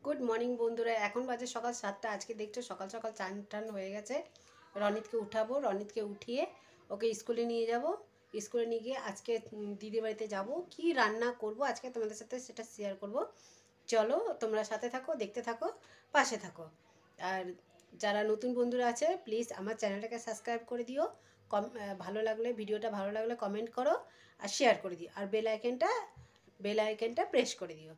Good morning বন্ধুরা, এখন বাজে সকাল 7টা। আজকে দেখছো সকাল সকাল চান টান হয়ে গেছে। রনিতকে উঠাবো, রনিতকে উঠিয়ে ওকে স্কুলে নিয়ে যাব। স্কুলে নিয়ে গিয়ে আজকে দিদির বাড়িতে যাব। কি রান্না করব আজকে তোমাদের সাথে সেটা শেয়ার করব। চলো তোমরা সাথে থাকো, দেখতে থাকো, পাশে থাকো। আর যারা নতুন বন্ধুরা আছে প্লিজ আমার চ্যানেলটাকে সাবস্ক্রাইব করে দিও। ভালো লাগলে, ভিডিওটা ভালো লাগলে কমেন্ট করো আর শেয়ার করে দিও, আর বেল আইকনটা প্রেস করে দিও।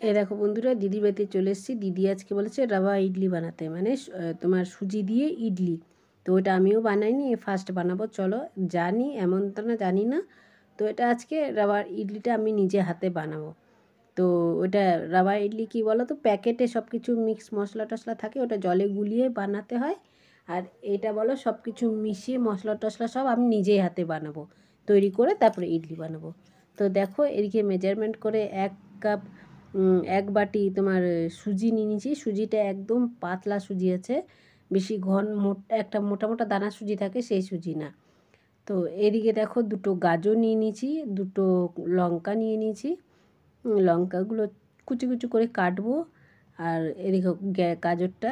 এই দেখো বন্ধুরা, দিদি বাড়িতে চলে এসেছি। দিদি আজকে বলেছে রাবা ইডলি বানাতে, মানে তোমার সুজি দিয়ে ইডলি। তো ওটা আমিও বানাইনি, ফার্স্ট বানাবো। চলো, জানি এমন তো না জানি না। তো এটা আজকে রাবার ইডলিটা আমি নিজে হাতে বানাবো। তো ওটা রাবা ইডলি কী বলো তো, প্যাকেটে সব কিছু মিক্স মশলা টশলা থাকে, ওটা জলে গুলিয়ে বানাতে হয়। আর এটা বলো সব কিছু মিশিয়ে মশলা টশলা সব আমি নিজেই হাতে বানাবো, তৈরি করে তারপরে ইডলি বানাবো। তো দেখো এদিকে মেজারমেন্ট করে 1 কাপ 1 বাটি তোমার সুজি নিয়ে নিয়েছি। সুজিটা একদম পাতলা সুজি আছে, বেশি একটা মোটা মোটা দানা সুজি থাকে, সেই সুজি না। তো এদিকে দেখো 2টো গাজর নিয়ে নিয়েছি, 2টো লঙ্কা নিয়ে নিয়েছি। লঙ্কাগুলো কুচি কুচি করে কাটবো। আর এদিকে গাজরটা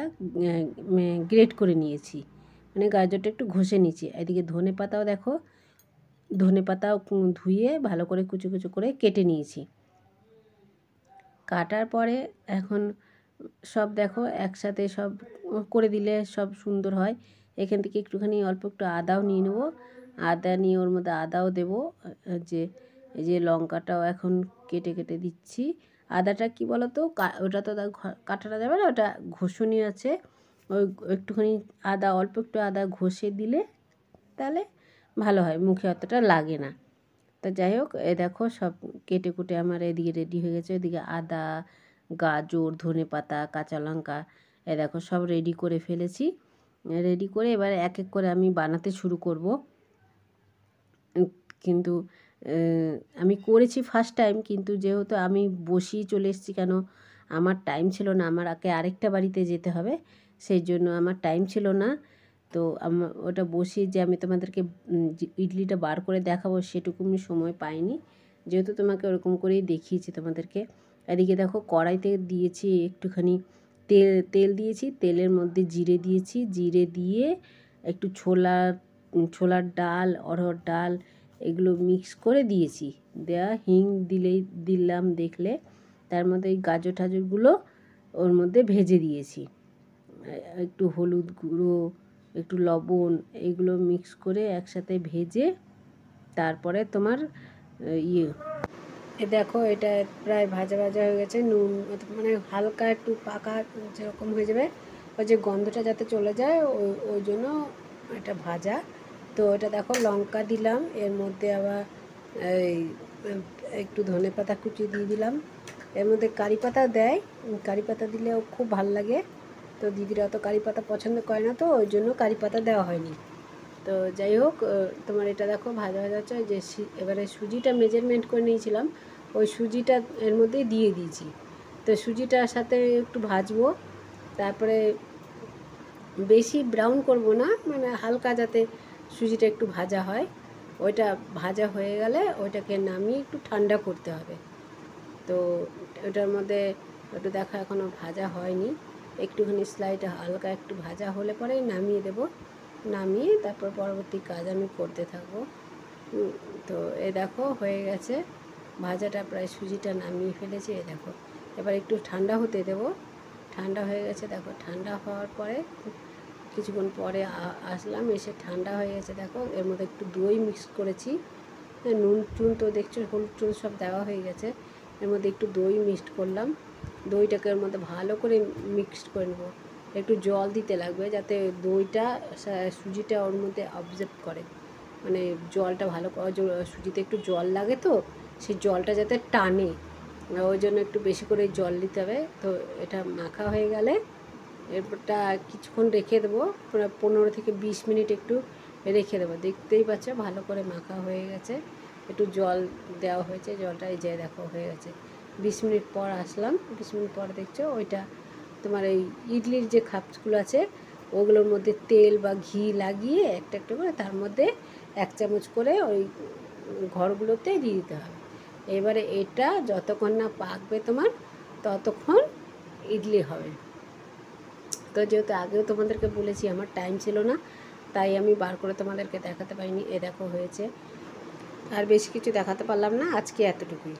গ্রেট করে নিয়েছি, মানে গাজরটা একটু ঘষে নিয়েছি। এদিকে ধনে পাতাও দেখো, ধনে পাতাও ধুয়ে ভালো করে কুচি কুচি করে কেটে নিয়েছি। কাটার পরে এখন সব দেখো একসাথে সব করে দিলে সব সুন্দর হয়। এখান থেকে একটুখানি অল্প একটু আদাও নিয়ে নেবো। আদা নিয়ে ওর মধ্যে আদাও দেবো। যে এই যে লঙ্কাটাও এখন কেটে কেটে দিচ্ছি। আদাটা কি বলো তো, ওটা তো কাটাটা যাবে না, ওটা ঘষুনি আছে। ওই একটুখানি আদা, অল্প একটু আদা ঘষে দিলে তাহলে ভালো হয়, মুখে অতটা লাগে না। তা যাই হোক, এ দেখো সব কেটে কুটে আমার এদিকে রেডি হয়ে গেছে। ওইদিকে আদা, গাজর, ধনে পাতা, কাঁচা লঙ্কা এ দেখো সব রেডি করে ফেলেছি। রেডি করে এবার এক এক করে আমি বানাতে শুরু করব। কিন্তু আমি করেছি ফার্স্ট টাইম, কিন্তু যেহেতু আমি বসিয়ে চলে এসেছি, কেন আমার টাইম ছিল না, আমাকে আরেকটা বাড়িতে যেতে হবে, সেই জন্য আমার টাইম ছিল না। তো ওটা বসিয়ে যে আমি তোমাদেরকে ইডলিটা বার করে দেখাবো সেটুকু আমি সময় পাইনি, যেহেতু তোমাকে ওরকম করেই দেখিয়েছি তোমাদেরকে। এদিকে দেখো কড়াইতে দিয়েছি একটুখানি তেল দিয়েছি, তেলের মধ্যে জিরে দিয়েছি, জিরে দিয়ে একটু ছোলার ডাল, অড়হর ডাল এগুলো মিক্স করে দিয়েছি। হিং দিলাম দেখলে। তার মধ্যে এই গাজর ঠাজরগুলো ওর মধ্যে ভেজে দিয়েছি। একটু হলুদ গুঁড়ো, একটু লবণ, এগুলো মিক্স করে একসাথে ভেজে তারপরে তোমার দেখো এটা প্রায় ভাজা ভাজা হয়ে গেছে। নুন মানে হালকা একটু পাকা যেরকম হয়ে যাবে, ওই যে গন্ধটা যাতে চলে যায়, ওই জন্য এটা ভাজা। তো এটা দেখো লঙ্কা দিলাম, এর মধ্যে আবার এই একটু ধনে পাতা কুচি দিয়ে দিলাম। এর মধ্যে কারি পাতা দেয়, কারি পাতা দিলেও খুব ভাল লাগে। তো দিদিরা অত কারি পাতা পছন্দ করে না, তো ওই জন্য কারি পাতা দেওয়া হয়নি। তো যাই হোক, তোমার এটা দেখো ভাজা ভাজা হচ্ছে। যে এবারে সুজিটা মেজারমেন্ট করে নিয়েছিলাম, ওই সুজিটা এর মধ্যেই দিয়ে দিয়েছি। তো সুজিটার সাথে একটু ভাজবো, তারপরে বেশি ব্রাউন করব না, মানে হালকা যাতে সুজিটা একটু ভাজা হয়। ওইটা ভাজা হয়ে গেলে ওইটাকে নামিয়ে একটু ঠান্ডা করতে হবে। তো ওটার মধ্যে একটু দেখা এখনও ভাজা হয়নি, একটুখানি স্লাইড হালকা একটু ভাজা হলে পরেই নামিয়ে দেব। নামিয়ে তারপর পরবর্তী কাজ আমি করতে থাকবো। তো এ দেখো হয়ে গেছে ভাজাটা, প্রায় সুজিটা নামিয়ে ফেলেছি। এ দেখো এবার একটু ঠান্ডা হতে দেবো। ঠান্ডা হয়ে গেছে দেখো। ঠান্ডা হওয়ার পরে কিছুক্ষণ পরে আসলাম, এসে ঠান্ডা হয়ে গেছে দেখো। এর মধ্যে একটু দই মিক্স করেছি। নুন টুন তো দেখছো, হলুদ টুন সব দেওয়া হয়ে গেছে। এর মধ্যে একটু দই মিক্সড করলাম। দইটাকে এর মধ্যে ভালো করে মিক্সড করে নেবো। একটু জল দিতে লাগবে যাতে দইটা সুজিটা ওর মধ্যে অবজর্ব করে, মানে জলটা ভালো সুজিতে একটু জল লাগে, তো সেই জলটা যাতে টানে, ওই জন্য একটু বেশি করে জল দিতে হবে। তো এটা মাখা হয়ে গেলে এরপরটা কিছুক্ষণ রেখে দেবো, প্রায় 15 থেকে 20 মিনিট একটু রেখে দেবো। দেখতেই পাচ্ছ ভালো করে মাখা হয়ে গেছে। একটু জল দেওয়া হয়েছে, জলটা এই যে দেখো হয়ে গেছে। 20 মিনিট পর আসলাম, 20 মিনিট পর দেখছো ওইটা তোমার এই ইডলির যে খাপসগুলো আছে ওগুলোর মধ্যে তেল বা ঘি লাগিয়ে একটা একটা করে তার মধ্যে 1 চামচ করে ওই ঘরগুলোতে দিয়ে দিতে হবে। এবারে এটা যতক্ষণ না পাকবে তোমার ততক্ষণ ইডলি হবে। তো যেহেতু আগেও তোমাদেরকে বলেছি আমার টাইম ছিল না, তাই আমি বার করে তোমাদেরকে দেখাতে পারিনি। এ দেখো হয়েছে, আর বেশি কিছু দেখাতে পারলাম না, আজকে এতটুকুই।